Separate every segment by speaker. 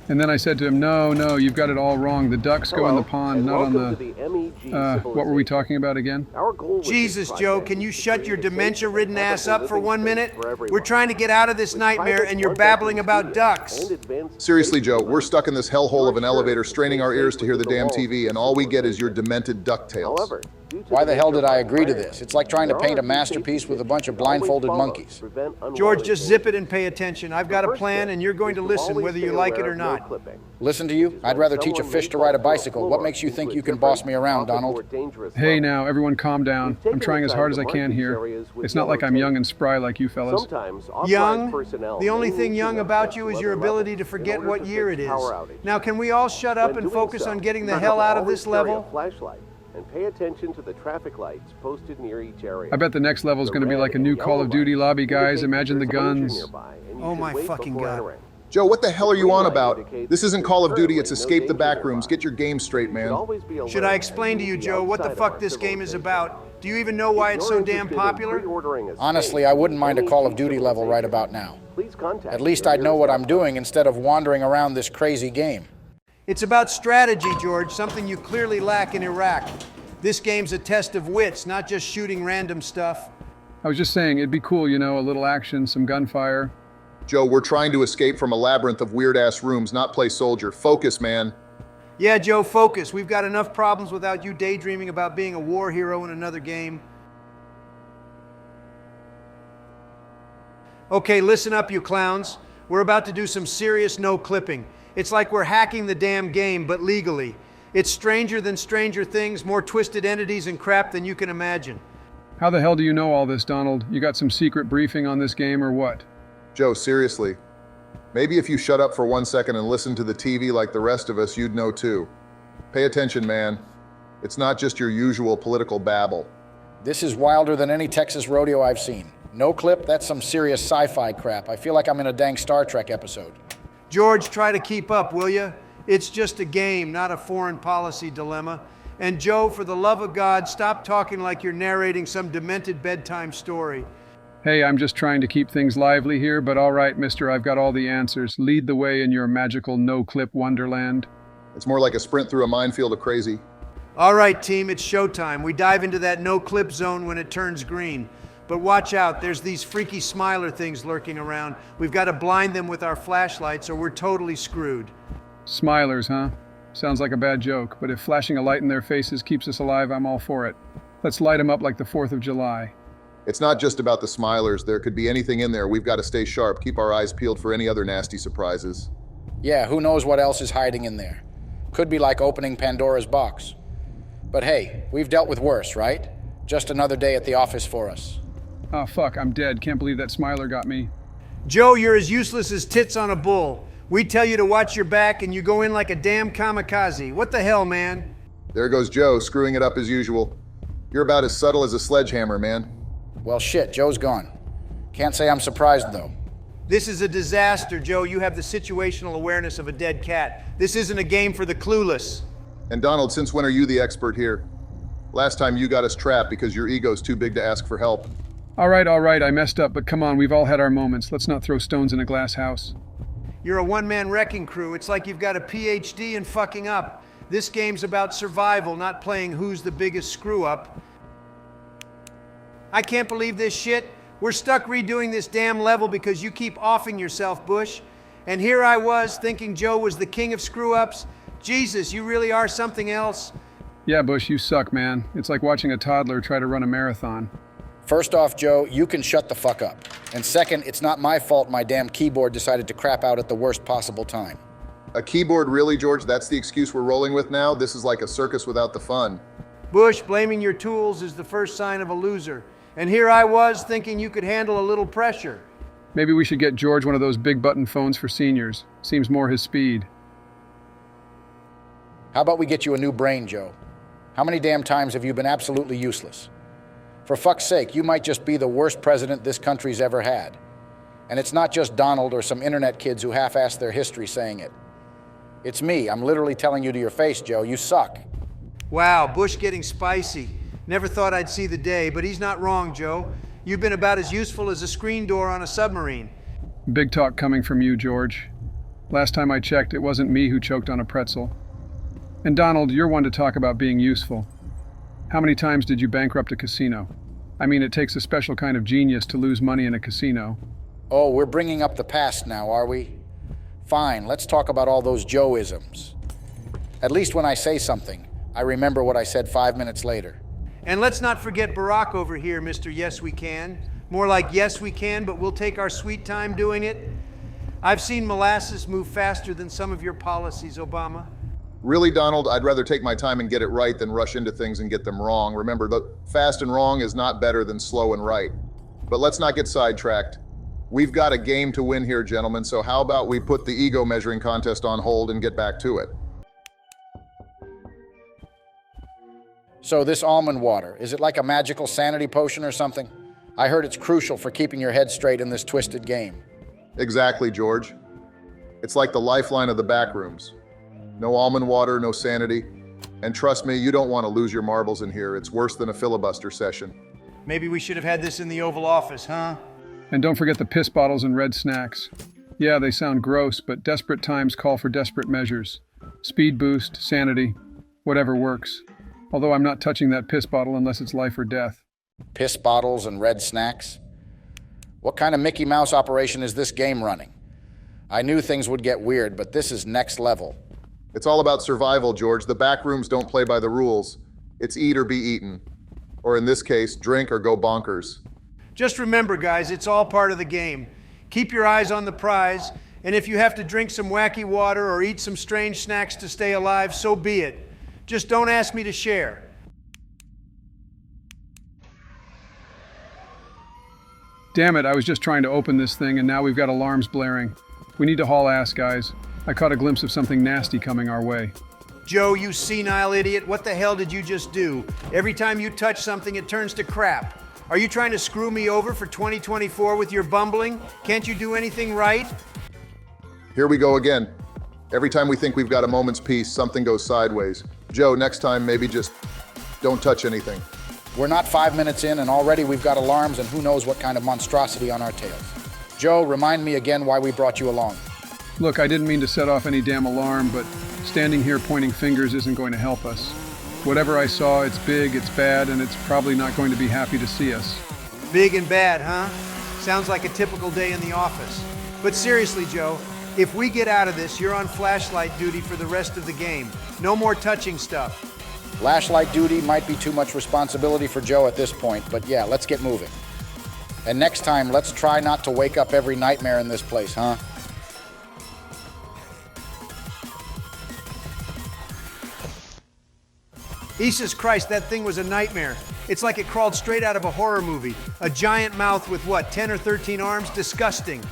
Speaker 1: And then I said to him, no, you've got it all wrong. The ducks go in the pond, not on the... what were we talking about again?
Speaker 2: Jesus, Joe, can you shut your dementia-ridden ass up for 1 minute? We're trying to get out of this nightmare and you're babbling about ducks.
Speaker 3: Seriously, Joe, we're stuck in this hellhole of an elevator, straining our ears to hear the damn TV, and all we get is your demented ducktails.
Speaker 4: Why the hell did I agree to this? It's like trying to paint a masterpiece with a bunch of blindfolded monkeys.
Speaker 2: George, just zip it and pay attention. I've got a plan and you're going to listen whether you like it or not.
Speaker 4: Listen to you? I'd rather teach a fish to ride a bicycle. What makes you think you can boss me around, Donald?
Speaker 1: Hey now, everyone calm down. I'm trying as hard as I can here. It's not like I'm young and spry like you fellas.
Speaker 2: Young? The only thing young about you is your ability to forget what year it is. Now can we all shut up and focus on getting the hell out of this level?
Speaker 5: And pay attention to the traffic lights posted near each area.
Speaker 1: I bet the next level is going to be like a new Call of Duty lobby, guys. Imagine the guns.
Speaker 2: Oh my fucking God.
Speaker 3: Joe, what the hell are you on about? This isn't Call of Duty, it's Escape the Backrooms. Get your game straight, man.
Speaker 2: Should I explain to you, Joe, what the fuck this game is about? Do you even know why it's so damn popular?
Speaker 4: Honestly, I wouldn't mind a Call of Duty level right about now. At least I'd know what I'm doing instead of wandering around this crazy game.
Speaker 2: It's about strategy, George, something you clearly lack in Iraq. This game's a test of wits, not just shooting random stuff.
Speaker 1: I was just saying, it'd be cool, you know, a little action, some gunfire.
Speaker 3: Joe, we're trying to escape from a labyrinth of weird-ass rooms, not play soldier. Focus, man.
Speaker 2: Yeah, Joe, focus. We've got enough problems without you daydreaming about being a war hero in another game. Okay, listen up, you clowns. We're about to do some serious no-clipping. It's like we're hacking the damn game, but legally. It's stranger than Stranger Things, more twisted entities and crap than you can imagine.
Speaker 1: How the hell do you know all this, Donald? You got some secret briefing on this game or what?
Speaker 3: Joe, seriously. Maybe if you shut up for 1 second and listen to the TV like the rest of us, you'd know too. Pay attention, man. It's not just your usual political babble.
Speaker 4: This is wilder than any Texas rodeo I've seen. No clip, that's some serious sci-fi crap. I feel like I'm in a dang Star Trek episode.
Speaker 2: George, try to keep up, will you? It's just a game, not a foreign policy dilemma. And Joe, for the love of God, stop talking like you're narrating some demented bedtime story.
Speaker 1: Hey, I'm just trying to keep things lively here, but all right, mister, I've got all the answers. Lead the way in your magical no-clip wonderland.
Speaker 3: It's more like a sprint through a minefield of crazy.
Speaker 2: All right, team, it's showtime. We dive into that no-clip zone when it turns green. But watch out, there's these freaky smiler things lurking around. We've got to blind them with our flashlights or we're totally screwed.
Speaker 1: Smilers, huh? Sounds like a bad joke, but if flashing a light in their faces keeps us alive, I'm all for it. Let's light them up like the 4th of July.
Speaker 3: It's not just about the smilers. There could be anything in there. We've got to stay sharp, keep our eyes peeled for any other nasty surprises.
Speaker 4: Yeah, who knows what else is hiding in there? Could be like opening Pandora's box. But hey, we've dealt with worse, right? Just another day at the office for us.
Speaker 1: Oh, fuck, I'm dead. Can't believe that smiler got me.
Speaker 2: Joe, you're as useless as tits on a bull. We tell you to watch your back and you go in like a damn kamikaze. What the hell, man?
Speaker 3: There goes Joe, screwing it up as usual. You're about as subtle as a sledgehammer, man.
Speaker 4: Well, shit, Joe's gone. Can't say I'm surprised, though.
Speaker 2: This is a disaster, Joe. You have the situational awareness of a dead cat. This isn't a game for the clueless.
Speaker 3: And Donald, since when are you the expert here? Last time you got us trapped because your ego's too big to ask for help.
Speaker 1: All right, I messed up, but come on, we've all had our moments. Let's not throw stones in a glass house.
Speaker 2: You're a one-man wrecking crew. It's like you've got a PhD in fucking up. This game's about survival, not playing who's the biggest screw-up. I can't believe this shit. We're stuck redoing this damn level because you keep offing yourself, Bush. And here I was thinking Joe was the king of screw-ups. Jesus, you really are something else.
Speaker 1: Yeah, Bush, you suck, man. It's like watching a toddler try to run a marathon.
Speaker 4: First off, Joe, you can shut the fuck up. And second, it's not my fault my damn keyboard decided to crap out at the worst possible time.
Speaker 3: A keyboard, really, George? That's the excuse we're rolling with now? This is like a circus without the fun.
Speaker 2: Bush, blaming your tools is the first sign of a loser. And here I was thinking you could handle a little pressure.
Speaker 1: Maybe we should get George one of those big button phones for seniors. Seems more his speed.
Speaker 4: How about we get you a new brain, Joe? How many damn times have you been absolutely useless? For fuck's sake, you might just be the worst president this country's ever had. And it's not just Donald or some internet kids who half-assed their history saying it. It's me. I'm literally telling you to your face, Joe. You suck.
Speaker 2: Wow, Bush getting spicy. Never thought I'd see the day, but he's not wrong, Joe. You've been about as useful as a screen door on a submarine.
Speaker 1: Big talk coming from you, George. Last time I checked, it wasn't me who choked on a pretzel. And Donald, you're one to talk about being useful. How many times did you bankrupt a casino? I mean, it takes a special kind of genius to lose money in a casino.
Speaker 4: Oh, we're bringing up the past now, are we? Fine, let's talk about all those Joe-isms. At least when I say something, I remember what I said 5 minutes later.
Speaker 2: And let's not forget Barack over here, Mr. Yes We Can. More like yes we can, but we'll take our sweet time doing it. I've seen molasses move faster than some of your policies, Obama.
Speaker 3: Really, Donald, I'd rather take my time and get it right than rush into things and get them wrong. Remember, the fast and wrong is not better than slow and right. But let's not get sidetracked. We've got a game to win here, gentlemen, so how about we put the ego measuring contest on hold and get back to it?
Speaker 4: So this almond water, is it like a magical sanity potion or something? I heard it's crucial for keeping your head straight in this twisted game.
Speaker 3: Exactly, George. It's like the lifeline of the Backrooms. No almond water, no sanity. And trust me, you don't want to lose your marbles in here. It's worse than a filibuster session.
Speaker 2: Maybe we should have had this in the Oval Office, huh?
Speaker 1: And don't forget the piss bottles and red snacks. Yeah, they sound gross, but desperate times call for desperate measures. Speed boost, sanity, whatever works. Although I'm not touching that piss bottle unless it's life or death.
Speaker 4: Piss bottles and red snacks? What kind of Mickey Mouse operation is this game running? I knew things would get weird, but this is next level.
Speaker 3: It's all about survival, George. The Backrooms don't play by the rules. It's eat or be eaten. Or in this case, drink or go bonkers.
Speaker 2: Just remember, guys, it's all part of the game. Keep your eyes on the prize, and if you have to drink some wacky water or eat some strange snacks to stay alive, so be it. Just don't ask me to share.
Speaker 1: Damn it, I was just trying to open this thing and now we've got alarms blaring. We need to haul ass, guys. I caught a glimpse of something nasty coming our way.
Speaker 2: Joe, you senile idiot, what the hell did you just do? Every time you touch something, it turns to crap. Are you trying to screw me over for 2024 with your bumbling? Can't you do anything right?
Speaker 3: Here we go again. Every time we think we've got a moment's peace, something goes sideways. Joe, next time, maybe just don't touch anything.
Speaker 4: We're not 5 minutes in, and already we've got alarms and who knows what kind of monstrosity on our tails. Joe, remind me again why we brought you along.
Speaker 1: Look, I didn't mean to set off any damn alarm, but standing here pointing fingers isn't going to help us. Whatever I saw, it's big, it's bad, and it's probably not going to be happy to see us.
Speaker 2: Big and bad, huh? Sounds like a typical day in the office. But seriously, Joe, if we get out of this, you're on flashlight duty for the rest of the game. No more touching stuff.
Speaker 4: Flashlight duty might be too much responsibility for Joe at this point, but yeah, let's get moving. And next time, let's try not to wake up every nightmare in this place, huh?
Speaker 2: Jesus Christ, that thing was a nightmare. It's like it crawled straight out of a horror movie. A giant mouth with what, 10 or 13 arms? Disgusting.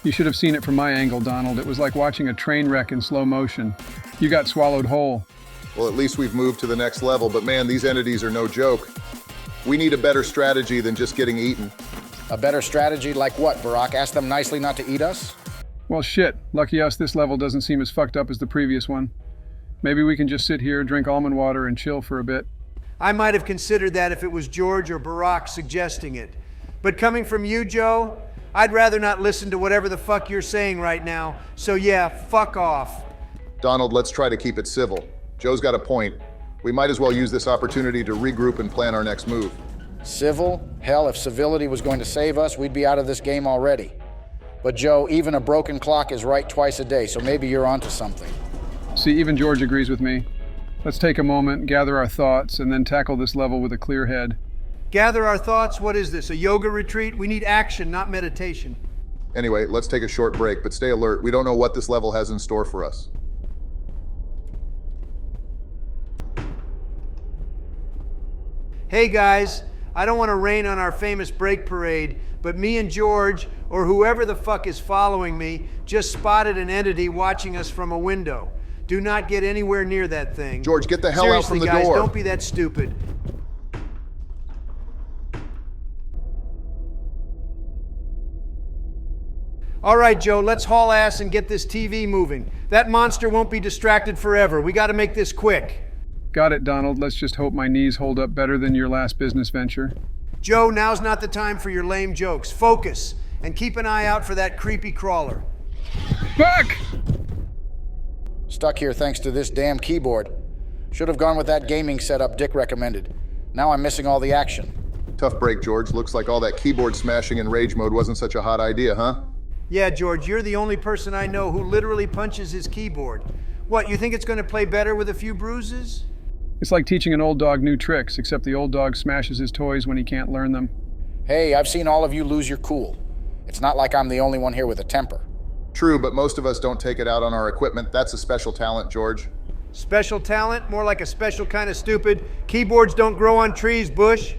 Speaker 1: You should have seen it from my angle, Donald. It was like watching a train wreck in slow motion. You got swallowed whole.
Speaker 3: Well, at least we've moved to the next level, but man, these entities are no joke. We need a better strategy than just getting eaten.
Speaker 4: A better strategy like what, Barack? Ask them nicely not to eat us?
Speaker 1: Well, shit. Lucky us, this level doesn't seem as fucked up as the previous one. Maybe we can just sit here, drink almond water, and chill for a bit.
Speaker 2: I might have considered that if it was George or Barack suggesting it. But coming from you, Joe, I'd rather not listen to whatever the fuck you're saying right now. So yeah, fuck off.
Speaker 3: Donald, let's try to keep it civil. Joe's got a point. We might as well use this opportunity to regroup and plan our next move.
Speaker 4: Civil? Hell, if civility was going to save us, we'd be out of this game already. But Joe, even a broken clock is right twice a day, so maybe you're onto something.
Speaker 1: See, even George agrees with me. Let's take a moment, gather our thoughts, and then tackle this level with a clear head.
Speaker 2: Gather our thoughts? What is this, a yoga retreat? We need action, not meditation.
Speaker 3: Anyway, let's take a short break, but stay alert. We don't know what this level has in store for us.
Speaker 2: Hey guys, I don't want to rain on our famous break parade, but me and George, or whoever the fuck is following me, just spotted an entity watching us from a window. Do not get anywhere near that thing.
Speaker 3: George, get the hell out from the
Speaker 2: guys,
Speaker 3: door.
Speaker 2: Don't be that stupid. All right, Joe, let's haul ass and get this TV moving. That monster won't be distracted forever. We got to make this quick.
Speaker 1: Got it, Donald. Let's just hope my knees hold up better than your last business venture.
Speaker 2: Joe, now's not the time for your lame jokes. Focus, and keep an eye out for that creepy crawler.
Speaker 1: Back!
Speaker 4: Stuck here thanks to this damn keyboard. Should have gone with that gaming setup Dick recommended. Now I'm missing all the action.
Speaker 3: Tough break, George. Looks like all that keyboard smashing in rage mode wasn't such a hot idea, huh?
Speaker 2: Yeah, George, you're the only person I know who literally punches his keyboard. What, you think it's going to play better with a few bruises?
Speaker 1: It's like teaching an old dog new tricks, except the old dog smashes his toys when he can't learn them.
Speaker 4: Hey, I've seen all of you lose your cool. It's not like I'm the only one here with a temper.
Speaker 3: True, but most of us don't take it out on our equipment. That's a special talent, George.
Speaker 2: Special talent? More like a special kind of stupid. Keyboards don't grow on trees, Bush.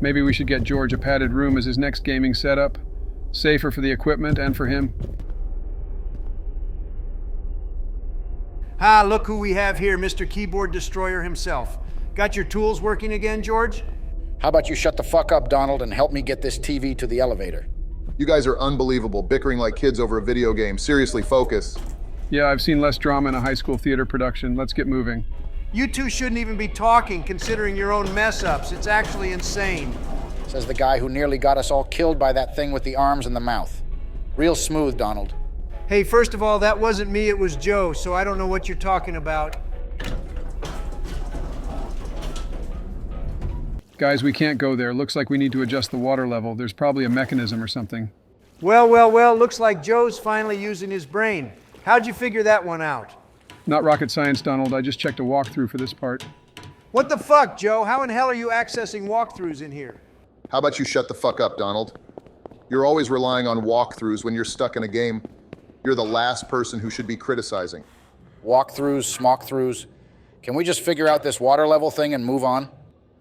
Speaker 1: Maybe we should get George a padded room as his next gaming setup. Safer for the equipment and for him.
Speaker 2: Ah, look who we have here, Mr. Keyboard Destroyer himself. Got your tools working again, George?
Speaker 4: How about you shut the fuck up, Donald, and help me get this TV to the elevator?
Speaker 3: You guys are unbelievable, bickering like kids over a video game. Seriously, focus.
Speaker 1: Yeah, I've seen less drama in a high school theater production. Let's get moving.
Speaker 2: You two shouldn't even be talking, considering your own mess-ups. It's actually insane.
Speaker 4: Says the guy who nearly got us all killed by that thing with the arms and the mouth. Real smooth, Donald.
Speaker 2: Hey, first of all, that wasn't me, it was Joe, so I don't know what you're talking about.
Speaker 1: Guys, we can't go there. Looks like we need to adjust the water level. There's probably a mechanism or something.
Speaker 2: Well, looks like Joe's finally using his brain. How'd you figure that one out?
Speaker 1: Not rocket science, Donald. I just checked a walkthrough for this part.
Speaker 2: What the fuck, Joe? How in hell are you accessing walkthroughs in here?
Speaker 3: How about you shut the fuck up, Donald? You're always relying on walkthroughs when you're stuck in a game. You're the last person who should be criticizing.
Speaker 4: Walkthroughs, smockthroughs. Can we just figure out this water level thing and move on?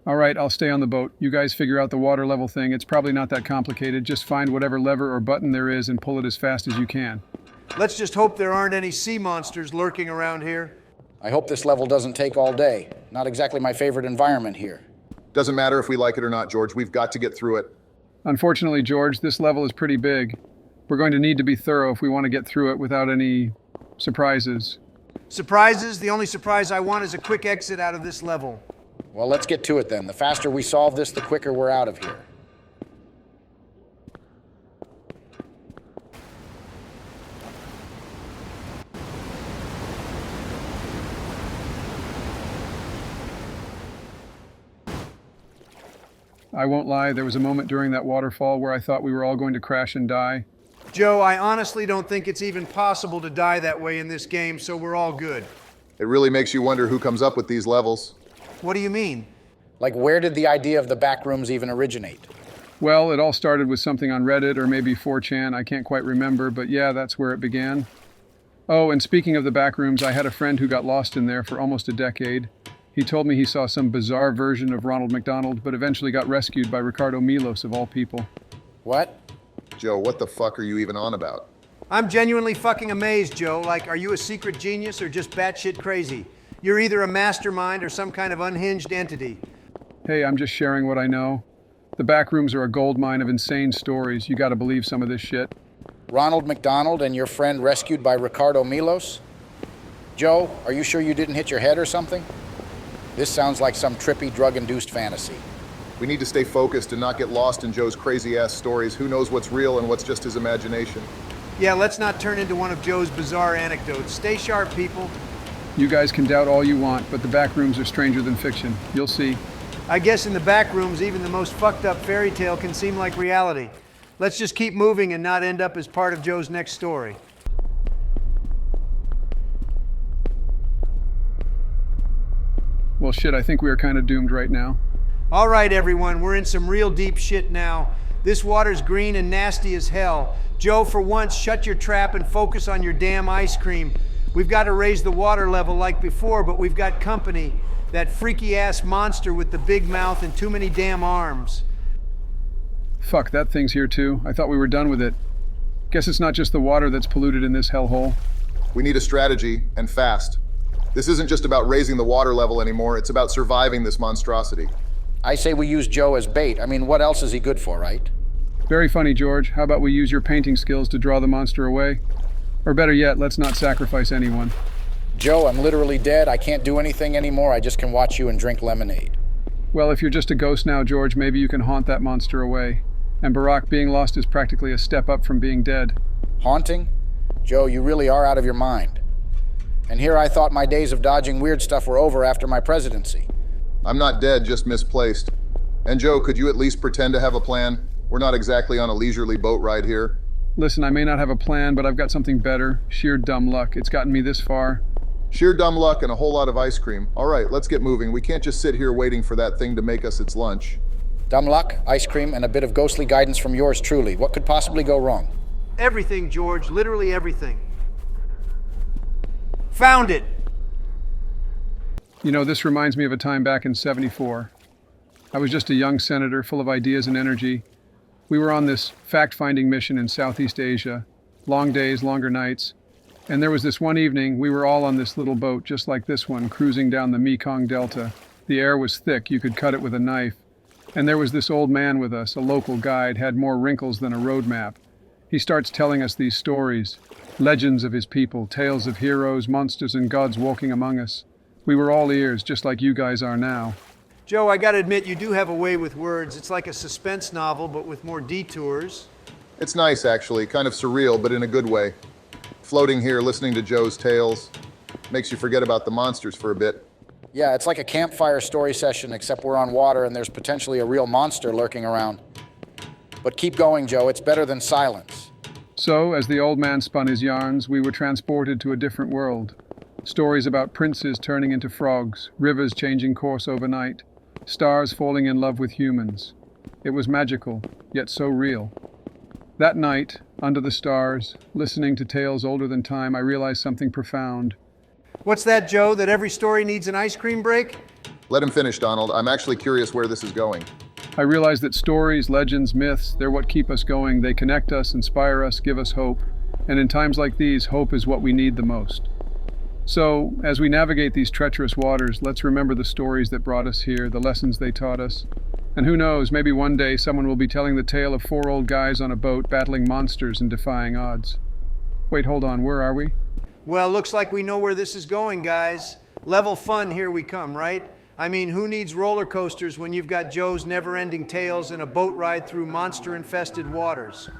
Speaker 1: All right, I'll stay on the boat. You guys figure out the water level thing. It's probably not that complicated. Just find whatever lever or button there is and pull it as fast as you can.
Speaker 2: Let's just hope there aren't any sea monsters lurking around here.
Speaker 4: I hope this level doesn't take all day. Not exactly my favorite environment here.
Speaker 3: Doesn't matter if we like it or not, George. We've got to get through it.
Speaker 1: Unfortunately, George, this level is pretty big. We're going to need to be thorough if we want to get through it without any surprises.
Speaker 2: Surprises? The only surprise I want is a quick exit out of this level.
Speaker 4: Well, let's get to it then. The faster we solve this, the quicker we're out of here.
Speaker 1: I won't lie, there was a moment during that waterfall where I thought we were all going to crash and die.
Speaker 2: Joe, I honestly don't think it's even possible to die that way in this game, so we're all good.
Speaker 3: It really makes you wonder who comes up with these levels.
Speaker 2: What do you mean?
Speaker 4: Like, where did the idea of the Backrooms even originate?
Speaker 1: Well, it all started with something on Reddit or maybe 4chan, I can't quite remember, but yeah, that's where it began. Oh, and speaking of the Backrooms, I had a friend who got lost in there for almost a decade. He told me he saw some bizarre version of Ronald McDonald, but eventually got rescued by Ricardo Milos of all people.
Speaker 4: What?
Speaker 3: Joe, what the fuck are you even on about?
Speaker 2: I'm genuinely fucking amazed, Joe. Like, are you a secret genius or just batshit crazy? You're either a mastermind or some kind of unhinged entity.
Speaker 1: Hey, I'm just sharing what I know. The Backrooms are a goldmine of insane stories. You gotta believe some of this shit.
Speaker 4: Ronald McDonald and your friend rescued by Ricardo Milos? Joe, are you sure you didn't hit your head or something? This sounds like some trippy, drug-induced fantasy.
Speaker 3: We need to stay focused and not get lost in Joe's crazy-ass stories. Who knows what's real and what's just his imagination?
Speaker 2: Yeah, let's not turn into one of Joe's bizarre anecdotes. Stay sharp, people.
Speaker 1: You guys can doubt all you want, but the Backrooms are stranger than fiction. You'll see.
Speaker 2: I guess in the Backrooms, even the most fucked up fairy tale can seem like reality. Let's just keep moving and not end up as part of Joe's next story.
Speaker 1: Well, shit, I think we are kind of doomed right now.
Speaker 2: All right, everyone, we're in some real deep shit now. This water's green and nasty as hell. Joe, for once, shut your trap and focus on your damn ice cream. We've got to raise the water level like before, but we've got company. That freaky-ass monster with the big mouth and too many damn arms.
Speaker 1: Fuck, that thing's here too. I thought we were done with it. Guess it's not just the water that's polluted in this hellhole.
Speaker 3: We need a strategy, and fast. This isn't just about raising the water level anymore, it's about surviving this monstrosity.
Speaker 4: I say we use Joe as bait. I mean, what else is he good for, right?
Speaker 1: Very funny, George. How about we use your painting skills to draw the monster away? Or better yet, let's not sacrifice anyone.
Speaker 4: Joe, I'm literally dead. I can't do anything anymore. I just can watch you and drink lemonade.
Speaker 1: Well, if you're just a ghost now, George, maybe you can haunt that monster away. And Barack, being lost is practically a step up from being dead.
Speaker 4: Haunting? Joe, you really are out of your mind. And here I thought my days of dodging weird stuff were over after my presidency.
Speaker 3: I'm not dead, just misplaced. And Joe, could you at least pretend to have a plan? We're not exactly on a leisurely boat ride here.
Speaker 1: Listen, I may not have a plan, but I've got something better. Sheer dumb luck. It's gotten me this far.
Speaker 3: Sheer dumb luck and a whole lot of ice cream. All right, let's get moving. We can't just sit here waiting for that thing to make us its lunch.
Speaker 4: Dumb luck, ice cream, and a bit of ghostly guidance from yours truly. What could possibly go wrong?
Speaker 2: Everything, George. Literally everything. Found it!
Speaker 1: You know, this reminds me of a time back in '74. I was just a young senator full of ideas and energy. We were on this fact-finding mission in Southeast Asia. Long days, longer nights. And there was this one evening, we were all on this little boat, just like this one, cruising down the Mekong Delta. The air was thick, you could cut it with a knife. And there was this old man with us, a local guide, had more wrinkles than a road map. He starts telling us these stories, legends of his people, tales of heroes, monsters, and gods walking among us. We were all ears, just like you guys are now.
Speaker 2: Joe, I gotta admit, you do have a way with words. It's like a suspense novel, but with more detours.
Speaker 3: It's nice, actually. Kind of surreal, but in a good way. Floating here, listening to Joe's tales. Makes you forget about the monsters for a bit.
Speaker 4: Yeah, it's like a campfire story session, except we're on water and there's potentially a real monster lurking around. But keep going, Joe. It's better than silence.
Speaker 1: So, as the old man spun his yarns, we were transported to a different world. Stories about princes turning into frogs, rivers changing course overnight, stars falling in love with humans. It was magical, yet so real. That night, under the stars, listening to tales older than time, I realized something profound.
Speaker 2: What's that, Joe? That every story needs an ice cream break?
Speaker 3: Let him finish, Donald. I'm actually curious where this is going.
Speaker 1: I realized that stories, legends, myths, they're what keep us going. They connect us, inspire us, give us hope. And in times like these, hope is what we need the most. So, as we navigate these treacherous waters, let's remember the stories that brought us here, the lessons they taught us. And who knows, maybe one day someone will be telling the tale of 4 old guys on a boat battling monsters and defying odds. Wait, hold on, where are we?
Speaker 2: Well, looks like we know where this is going, guys. Level fun, here we come, right? I mean, who needs roller coasters when you've got Joe's never-ending tales and a boat ride through monster-infested waters?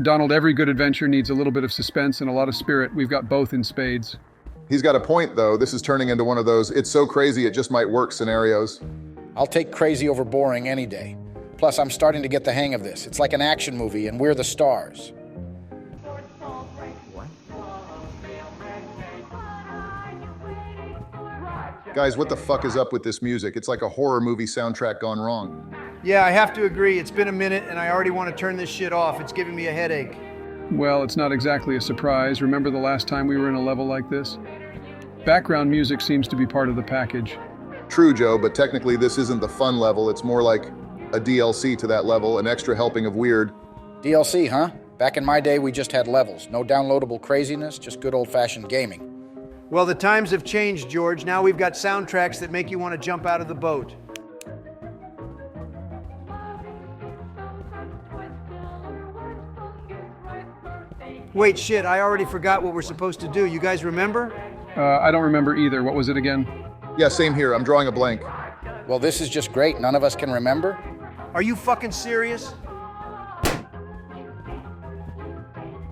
Speaker 1: Donald, every good adventure needs a little bit of suspense and a lot of spirit. We've got both in spades.
Speaker 3: He's got a point, though. This is turning into one of those "it's so crazy it just might work" scenarios.
Speaker 4: I'll take crazy over boring any day. Plus, I'm starting to get the hang of this. It's like an action movie, and we're the stars.
Speaker 3: Guys, what the fuck is up with this music? It's like a horror movie soundtrack gone wrong.
Speaker 2: Yeah, I have to agree. It's been a minute, and I already want to turn this shit off. It's giving me a headache.
Speaker 1: Well, it's not exactly a surprise. Remember the last time we were in a level like this? Background music seems to be part of the package.
Speaker 3: True, Joe, but technically this isn't the fun level. It's more like a DLC to that level, an extra helping of weird.
Speaker 4: DLC, huh? Back in my day, we just had levels. No downloadable craziness, just good old-fashioned gaming.
Speaker 2: Well, the times have changed, George. Now we've got soundtracks that make you want to jump out of the boat. Wait, shit, I already forgot what we're supposed to do. You guys remember?
Speaker 1: I don't remember either. What was it again?
Speaker 3: Yeah, same here. I'm drawing a blank.
Speaker 4: Well, this is just great. None of us can remember.
Speaker 2: Are you fucking serious?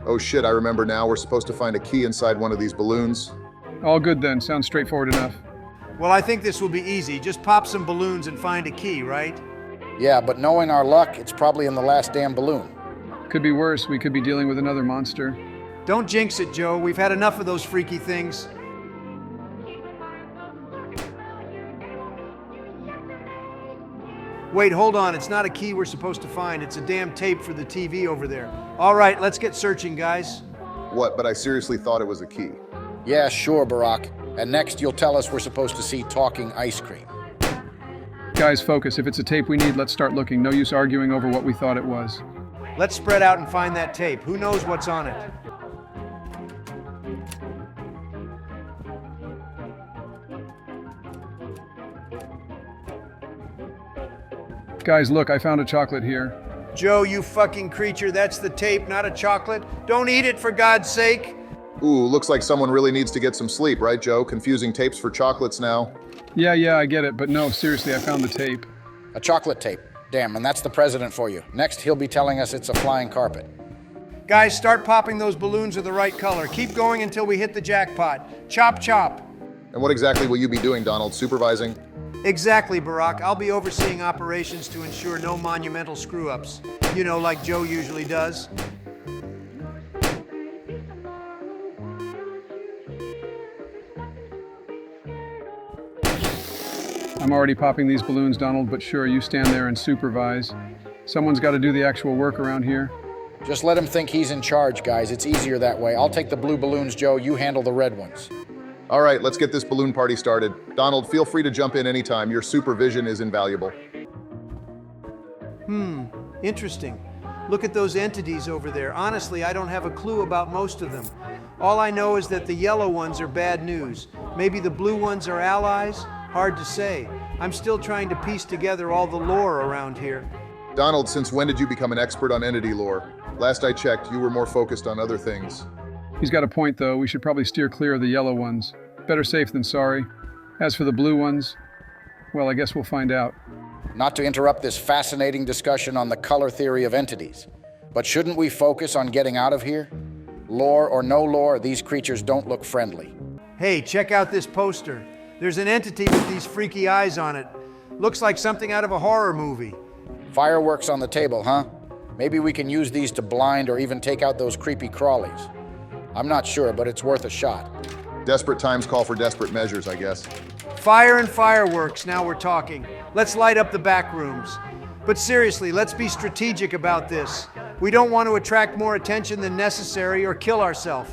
Speaker 3: Oh shit, I remember now. We're supposed to find a key inside one of these balloons.
Speaker 1: All good then. Sounds straightforward enough.
Speaker 2: Well, I think this will be easy. Just pop some balloons and find a key, right?
Speaker 4: Yeah, but knowing our luck, it's probably in the last damn balloon.
Speaker 1: Could be worse. We could be dealing with another monster.
Speaker 2: Don't jinx it, Joe. We've had enough of those freaky things. Wait, hold on. It's not a key we're supposed to find. It's a damn tape for the TV over there. All right, let's get searching, guys.
Speaker 3: What, but I seriously thought it was a key.
Speaker 4: Yeah, sure, Barack. And next you'll tell us we're supposed to see talking ice cream.
Speaker 1: Guys, focus. If it's a tape we need, let's start looking. No use arguing over what we thought it was.
Speaker 2: Let's spread out and find that tape. Who knows what's on it?
Speaker 1: Guys, look, I found a chocolate here.
Speaker 2: Joe, you fucking creature, that's the tape, not a chocolate. Don't eat it, for God's sake.
Speaker 3: Ooh, looks like someone really needs to get some sleep, right, Joe? Confusing tapes for chocolates now.
Speaker 1: Yeah, I get it, but no, seriously, I found the tape.
Speaker 4: A chocolate tape. Damn, and that's the president for you. Next, he'll be telling us it's a flying carpet.
Speaker 2: Guys, start popping those balloons of the right color. Keep going until we hit the jackpot. Chop, chop.
Speaker 3: And what exactly will you be doing, Donald? Supervising?
Speaker 2: Exactly, Barack. I'll be overseeing operations to ensure no monumental screw-ups. You know, like Joe usually does.
Speaker 1: I'm already popping these balloons, Donald, but sure, you stand there and supervise. Someone's got to do the actual work around here.
Speaker 4: Just let him think he's in charge, guys. It's easier that way. I'll take the blue balloons, Joe. You handle the red ones.
Speaker 3: All right, let's get this balloon party started. Donald, feel free to jump in anytime. Your supervision is invaluable.
Speaker 2: Interesting. Look at those entities over there. Honestly, I don't have a clue about most of them. All I know is that the yellow ones are bad news. Maybe the blue ones are allies? Hard to say. I'm still trying to piece together all the lore around here.
Speaker 3: Donald, since when did you become an expert on entity lore? Last I checked, you were more focused on other things.
Speaker 1: He's got a point, though. We should probably steer clear of the yellow ones. Better safe than sorry. As for the blue ones, well, I guess we'll find out.
Speaker 4: Not to interrupt this fascinating discussion on the color theory of entities, but shouldn't we focus on getting out of here? Lore or no lore, these creatures don't look friendly.
Speaker 2: Hey, check out this poster. There's an entity with these freaky eyes on it. Looks like something out of a horror movie.
Speaker 4: Fireworks on the table, huh? Maybe we can use these to blind or even take out those creepy crawlies. I'm not sure, but it's worth a shot.
Speaker 3: Desperate times call for desperate measures, I guess.
Speaker 2: Fire and fireworks, now we're talking. Let's light up the back rooms. But seriously, let's be strategic about this. We don't want to attract more attention than necessary or kill ourselves.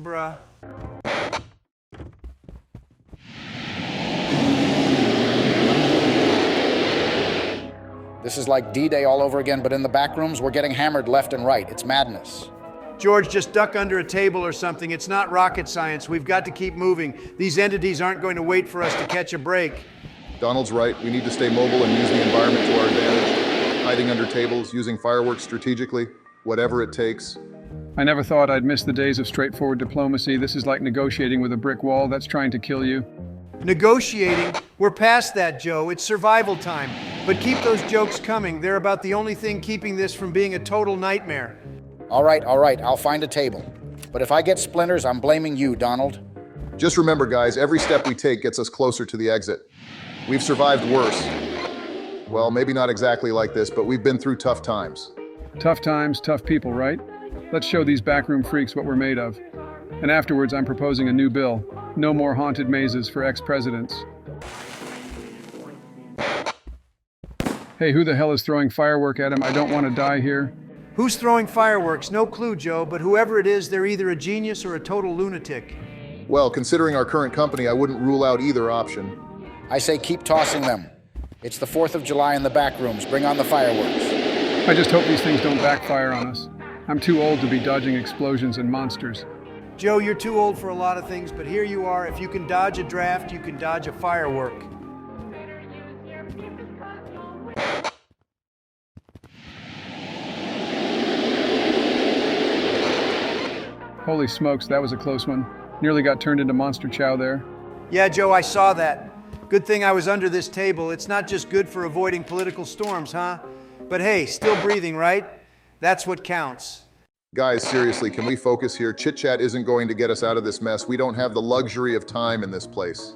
Speaker 2: Bruh.
Speaker 4: This is like D-Day all over again, but in the back rooms, we're getting hammered left and right. It's madness.
Speaker 2: George, just duck under a table or something. It's not rocket science. We've got to keep moving. These entities aren't going to wait for us to catch a break.
Speaker 3: Donald's right. We need to stay mobile and use the environment to our advantage. Hiding under tables, using fireworks strategically, whatever it takes.
Speaker 1: I never thought I'd miss the days of straightforward diplomacy. This is like negotiating with a brick wall that's trying to kill you.
Speaker 2: Negotiating? We're past that, Joe. It's survival time. But keep those jokes coming. They're about the only thing keeping this from being a total nightmare.
Speaker 4: All right, I'll find a table. But if I get splinters, I'm blaming you, Donald.
Speaker 3: Just remember, guys, every step we take gets us closer to the exit. We've survived worse. Well, maybe not exactly like this, but we've been through tough times.
Speaker 1: Tough times, tough people, right? Let's show these backroom freaks what we're made of. And afterwards, I'm proposing a new bill. No more haunted mazes for ex-presidents. Hey, who the hell is throwing firework at him? I don't want to die here.
Speaker 2: Who's throwing fireworks? No clue, Joe, but whoever it is, they're either a genius or a total lunatic.
Speaker 3: Well, considering our current company, I wouldn't rule out either option.
Speaker 4: I say keep tossing them. It's the 4th of July in the back rooms. Bring on the fireworks.
Speaker 1: I just hope these things don't backfire on us. I'm too old to be dodging explosions and monsters.
Speaker 2: Joe, you're too old for a lot of things, but here you are. If you can dodge a draft, you can dodge a firework.
Speaker 1: Holy smokes, that was a close one. Nearly got turned into monster chow there.
Speaker 2: Yeah, Joe, I saw that. Good thing I was under this table. It's not just good for avoiding political storms, huh? But hey, still breathing, right? That's what counts.
Speaker 3: Guys, seriously, can we focus here? Chit-chat isn't going to get us out of this mess. We don't have the luxury of time in this place.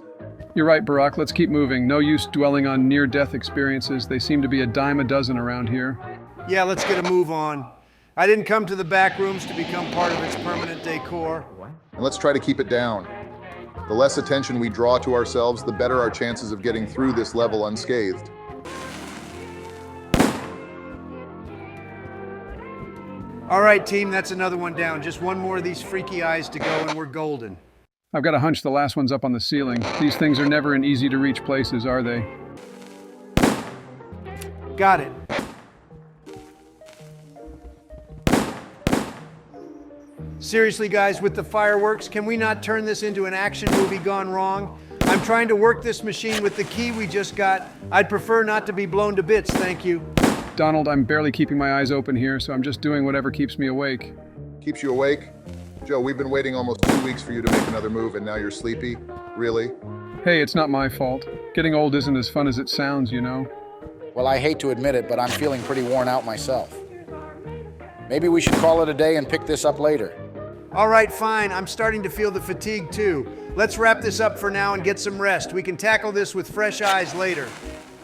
Speaker 1: You're right, Barack. Let's keep moving. No use dwelling on near-death experiences. They seem to be a dime a dozen around here.
Speaker 2: Yeah, let's get a move on. I didn't come to the back rooms to become part of its permanent decor.
Speaker 3: And let's try to keep it down. The less attention we draw to ourselves, the better our chances of getting through this level unscathed.
Speaker 2: All right, team, that's another one down. Just one more of these freaky eyes to go and we're golden.
Speaker 1: I've got a hunch the last one's up on the ceiling. These things are never in easy-to-reach places, are they?
Speaker 2: Got it. Seriously, guys, with the fireworks, can we not turn this into an action movie gone wrong? I'm trying to work this machine with the key we just got. I'd prefer not to be blown to bits, thank you.
Speaker 1: Donald, I'm barely keeping my eyes open here, so I'm just doing whatever keeps me awake.
Speaker 3: Keeps you awake? Joe, we've been waiting almost 2 weeks for you to make another move, and now you're sleepy. Really?
Speaker 1: Hey, it's not my fault. Getting old isn't as fun as it sounds, you know.
Speaker 4: Well, I hate to admit it, but I'm feeling pretty worn out myself. Maybe we should call it a day and pick this up later.
Speaker 2: All right, fine. I'm starting to feel the fatigue too. Let's wrap this up for now and get some rest. We can tackle this with fresh eyes later.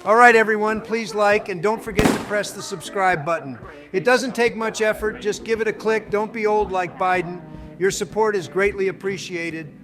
Speaker 2: All right, everyone, please like and don't forget to press the subscribe button. It doesn't take much effort. Just give it a click. Don't be old like Biden. Your support is greatly appreciated.